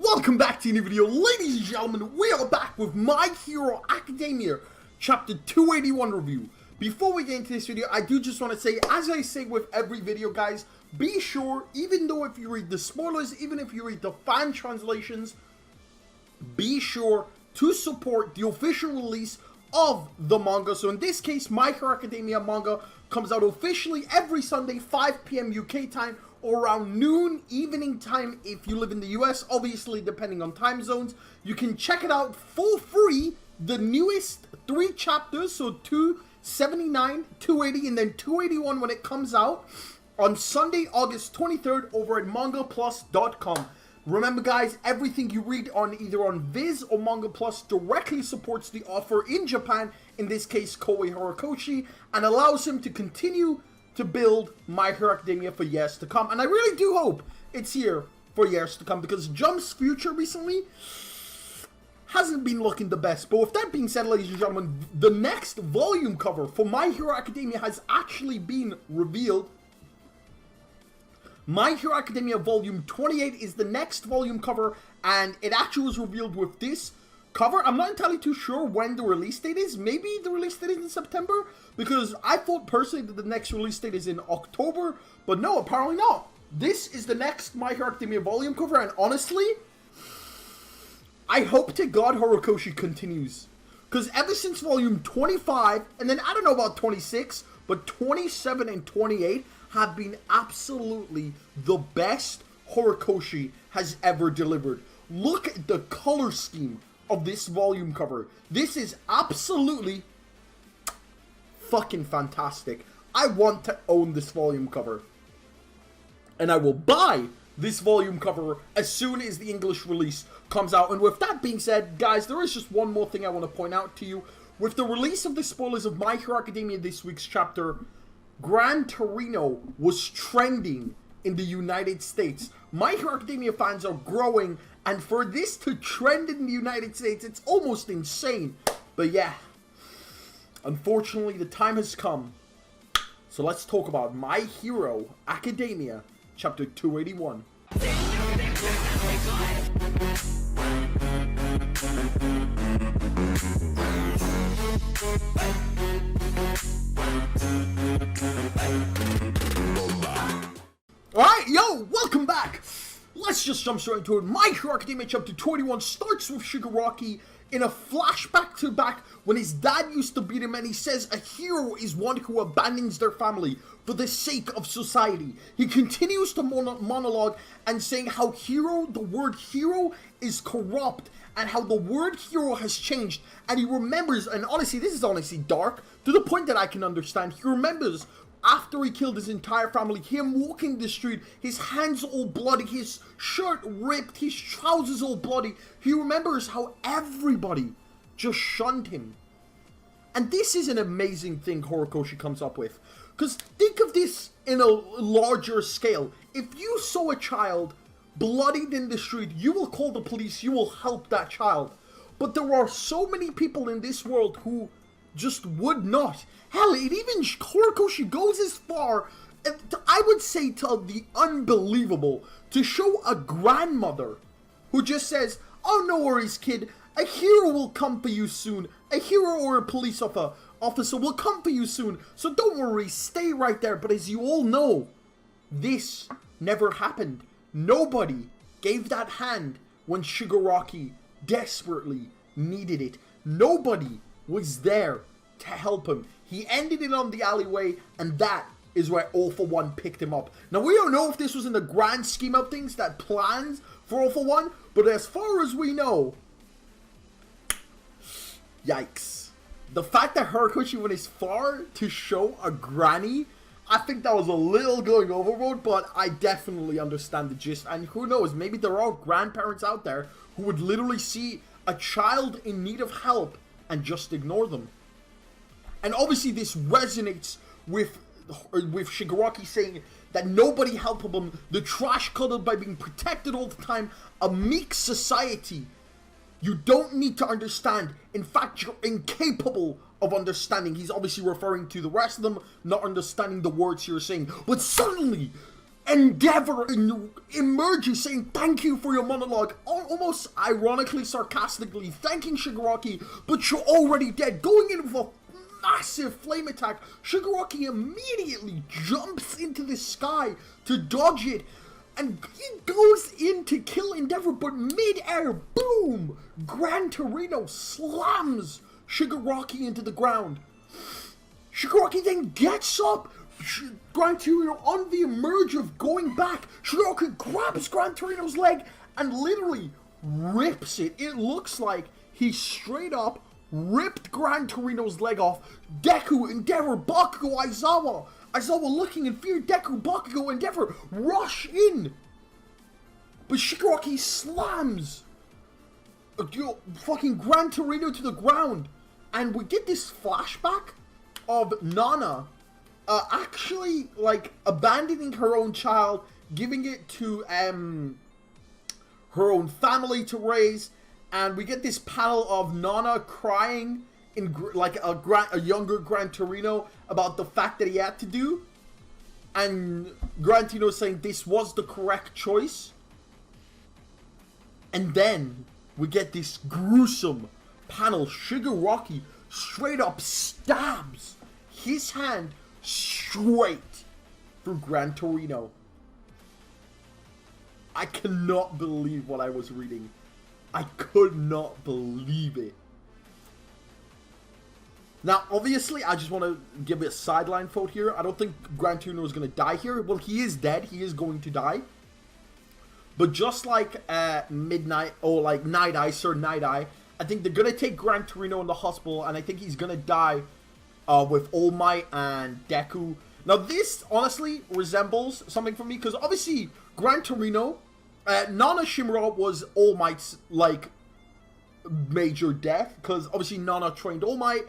welcome back to a new video. Ladies and gentlemen, we are back with My Hero Academia Chapter 281 review. Before we get into this video, I do just want to say, as I say with every video, guys, be sure, even though if you read the spoilers, even if you read the fan translations, be sure to support the official release of the manga. So in this case, My Hero Academia manga comes out officially every Sunday, 5 p.m. UK time, or around noon evening time if you live in the US, obviously depending on time zones. You can check it out for free, the newest 3 chapters, so 279, 280, and then 281 when it comes out on Sunday, August 23rd over at mangaplus.com. Remember guys, everything you read on either on Viz or Manga Plus directly supports the author in Japan, in this case Koei Horikoshi, and allows him to continue to build My Hero Academia for years to come. And I really do hope it's here for years to come, because Jump's future recently hasn't been looking the best. But with that being said, ladies and gentlemen, the next volume cover for My Hero Academia has actually been revealed. My Hero Academia Volume 28 is the next volume cover, and it actually was revealed with this cover. I'm not entirely too sure when the release date is. Maybe the release date is in September, because I thought personally that the next release date is in October, but no, apparently not. This is the next My Hero Academia volume cover, and honestly, I hope to God Horikoshi continues, because ever since volume 25, and then I don't know about 26, but 27 and 28 have been absolutely the best Horikoshi has ever delivered. Look at the color scheme of this volume cover. This is absolutely fucking fantastic. I want to own this volume cover, and I will buy this volume cover as soon as the English release comes out. And with that being said, guys, there is just one more thing I want to point out to you. With the release of the spoilers of My Hero Academia this week's chapter, Gran Torino was trending in the United States. My Hero Academia fans are growing, and for this to trend in the United States, it's almost insane. But yeah, unfortunately, the time has come. So let's talk about My Hero Academia Chapter 281. Alright, yo, welcome back! Let's just jump straight into it. My Hero Academia Chapter 281 starts with Shigaraki in a flashback to back when his dad used to beat him, and he says a hero is one who abandons their family for the sake of society. He continues to monologue and saying how the word hero is corrupt, and how the word hero has changed. And he remembers, and honestly, this is honestly dark, to the point that I can understand. He remembers after he killed his entire family, him walking the street, his hands all bloody, his shirt ripped, his trousers all bloody. He remembers how everybody just shunned him. And this is an amazing thing Horikoshi comes up with. Because think of this in a larger scale. If you saw a child bloodied in the street, you will call the police, you will help that child. But there are so many people in this world who just would not. Hell, it even Horikoshi goes as far, I would say, to the unbelievable, to show a grandmother who just says, "Oh, no worries, kid, a hero will come for you soon. A hero or a police officer will come for you soon, so don't worry, stay right there." But as you all know, this never happened. Nobody gave that hand when Shigaraki desperately needed it. Nobody was there to help him. He ended it on the alleyway, and that is where All For One picked him up. Now, we don't know if this was in the grand scheme of things, that plans for All For One, but as far as we know, yikes. The fact that Horikoshi went as far to show a granny, I think that was a little going overboard, but I definitely understand the gist. And who knows, maybe there are grandparents out there who would literally see a child in need of help and just ignore them. And obviously this resonates with Shigaraki saying that nobody helped him, the trash cuddled by being protected all the time, a meek society. You don't need to understand. In fact, you're incapable of understanding. He's obviously referring to the rest of them not understanding the words you're saying. But suddenly, Endeavor emerges saying thank you for your monologue, almost ironically, sarcastically thanking Shigaraki, but you're already dead, going in with a massive flame attack. Shigaraki immediately jumps into the sky to dodge it, and he goes in to kill Endeavor, but mid-air, boom! Gran Torino slams Shigaraki into the ground. Shigaraki then gets up. Gran Torino on the emerge of going back. Shigaraki grabs Gran Torino's leg and literally rips it. It looks like he straight up ripped Gran Torino's leg off. Deku, Endeavor, Bakugo, Aizawa. Aizawa looking in fear. Deku, Bakugo, Endeavor rush in. But Shigaraki slams fucking Gran Torino to the ground. And we get this flashback of Nana actually, like, abandoning her own child, giving it to her own family to raise, and we get this panel of Nana crying in like a younger Gran Torino about the fact that he had to do, and Gran Torino saying this was the correct choice. And then we get this gruesome panel. Shigaraki straight up stabs his hand straight through Gran Torino. I cannot believe what I was reading. I could not believe it. Now, obviously, I just want to give a sideline quote here. I don't think Gran Torino is going to die here. Well, he is dead. He is going to die. But just like Midnight, or like Night Eye, Sir Night Eye, I think they're going to take Gran Torino in the hospital, and I think he's going to die with All Might and Deku. Now, this honestly resembles something for me, because obviously, Gran Torino, Nana Shimura was All Might's, like, major death, because obviously Nana trained All Might,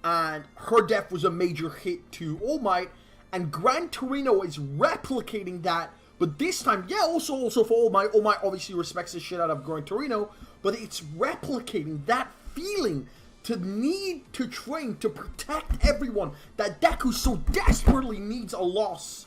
and her death was a major hit to All Might, and Gran Torino is replicating that, but this time, yeah, also for All Might obviously respects the shit out of Gran Torino, but it's replicating that feeling to need to train to protect everyone that Deku so desperately needs a loss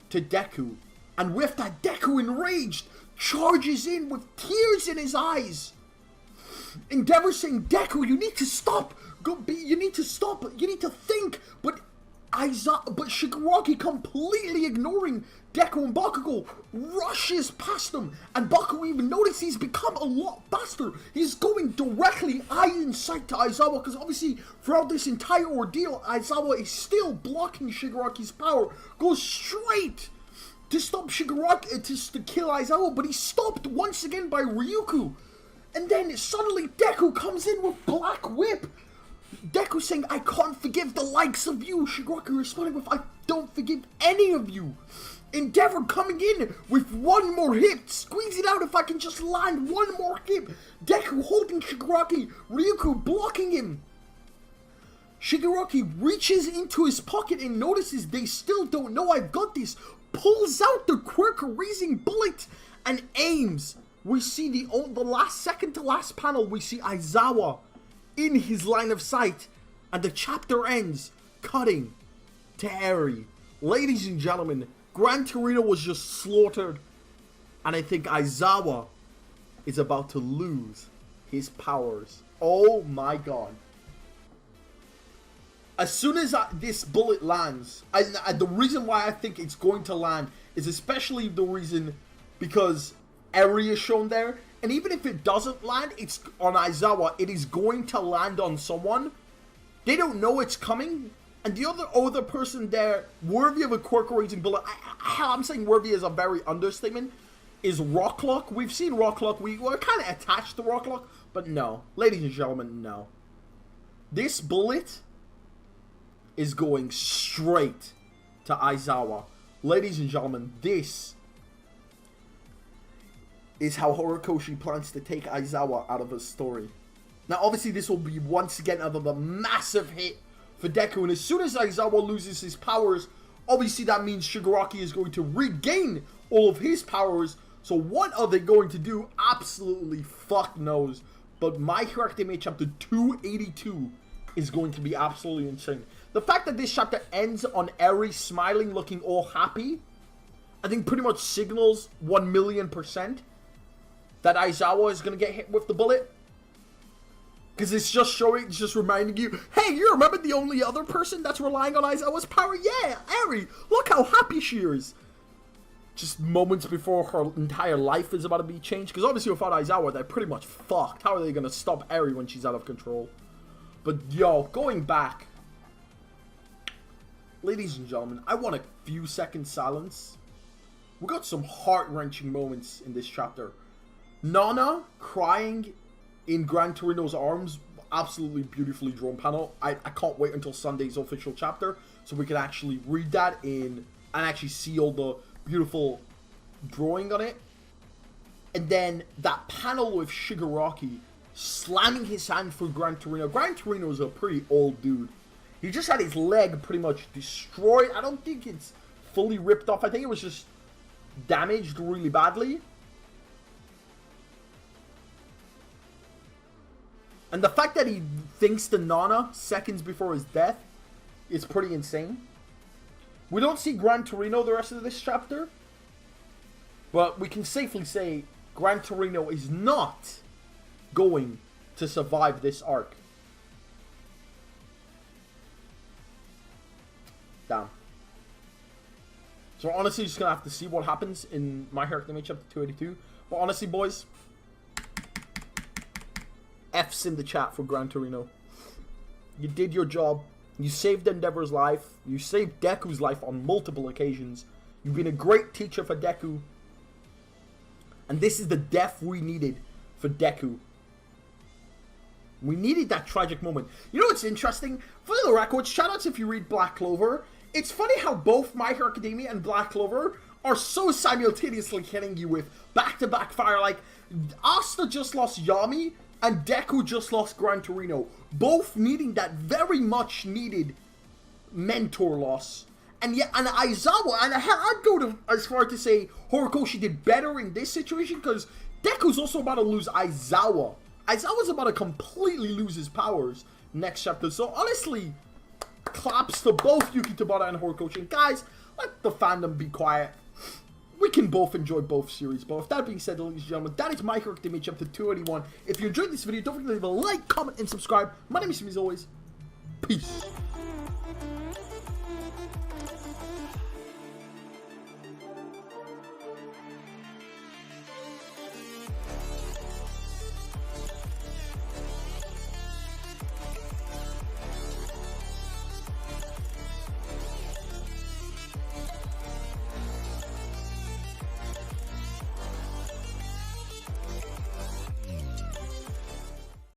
to Deku. And with that, Deku enraged charges in with tears in his eyes. Endeavor saying, Deku, you need to stop. You need to stop. You need to think. But Shigaraki, completely ignoring Deku and Bakugo, rushes past them, and Bakugo even notices he's become a lot faster. He's going directly eye in sight to Aizawa, because obviously throughout this entire ordeal, Aizawa is still blocking Shigaraki's power. Goes straight to stop Shigaraki, to kill Aizawa, but he's stopped once again by Ryuku. And then suddenly Deku comes in with Black Whip. Deku saying, I can't forgive the likes of you. Shigaraki responding with, I don't forgive any of you. Endeavor coming in with one more hit. Squeeze it out if I can just land one more hit. Deku holding Shigaraki. Ryuku blocking him. Shigaraki reaches into his pocket and notices they still don't know I've got this. Pulls out the QUIRK raising bullet and aims. We see the last second to last panel. We see Aizawa in his line of sight, and the chapter ends cutting to Eri. Ladies and gentlemen, Gran Torino was just slaughtered, and I think Aizawa is about to lose his powers. Oh my god. As soon as this bullet lands, the reason why I think it's going to land is especially the reason because Eri is shown there. And even if it doesn't land, it's on Aizawa, it is going to land on someone. They don't know it's coming. And the other person there, worthy of a QUIRK raising bullet, I'm saying worthy is a very understatement, is Rocklock. We've seen Rocklock, we're kind of attached to Rocklock, but no. Ladies and gentlemen, no. This bullet is going straight to Aizawa. Ladies and gentlemen, this is how Horikoshi plans to take Aizawa out of his story. Now, obviously, this will be once again another massive hit for Deku, and as soon as Aizawa loses his powers, obviously that means Shigaraki is going to regain all of his powers. So what are they going to do? Absolutely fuck knows. But My Hero Academia chapter 282 is going to be absolutely insane. The fact that this chapter ends on Eri smiling, looking all happy, I think pretty much signals 1,000,000% that Aizawa is going to get hit with the bullet. Because it's just showing, it's just reminding you, hey, you remember the only other person that's relying on Aizawa's power? Yeah, Eri, look how happy she is. Just moments before her entire life is about to be changed. Because obviously without Aizawa, they're pretty much fucked. How are they going to stop Eri when she's out of control? But yo, going back. Ladies and gentlemen, I want a few seconds silence. We got some heart-wrenching moments in this chapter. Nana crying in Gran Torino's arms. Absolutely beautifully drawn panel. I can't wait until Sunday's official chapter so we can actually read that in and actually see all the beautiful drawing on it. And then that panel with Shigaraki slamming his hand through Gran Torino. Gran Torino is a pretty old dude. He just had his leg pretty much destroyed. I don't think it's fully ripped off. I think it was just damaged really badly. And the fact that he thinks to Nana seconds before his death is pretty insane. We don't see Gran Torino the rest of this chapter. But we can safely say Gran Torino is not going to survive this arc. Damn. So honestly, just gonna have to see what happens in My Hero Academia chapter 282. But honestly, boys, F's in the chat for Gran Torino. You did your job. You saved Endeavor's life. You saved Deku's life on multiple occasions. You've been a great teacher for Deku. And this is the death we needed for Deku. We needed that tragic moment. You know what's interesting? For the record, shoutouts if you read Black Clover. It's funny how both My Hero Academia and Black Clover are so simultaneously hitting you with back-to-back fire. Like, Asta just lost Yami, and Deku just lost Gran Torino. Both needing that very much needed mentor loss. And yet, and Aizawa, and I'd go as far to say Horikoshi did better in this situation, because Deku's also about to lose Aizawa. Aizawa's about to completely lose his powers next chapter. So honestly, claps to both Yuki Tabata and Horikoshi. And guys, let the fandom be quiet. We can both enjoy both series. But with that being said, ladies and gentlemen, that is My Hero Academia chapter 281. If you enjoyed this video, don't forget to leave a like, comment, and subscribe. My name is Simi, as always. Peace.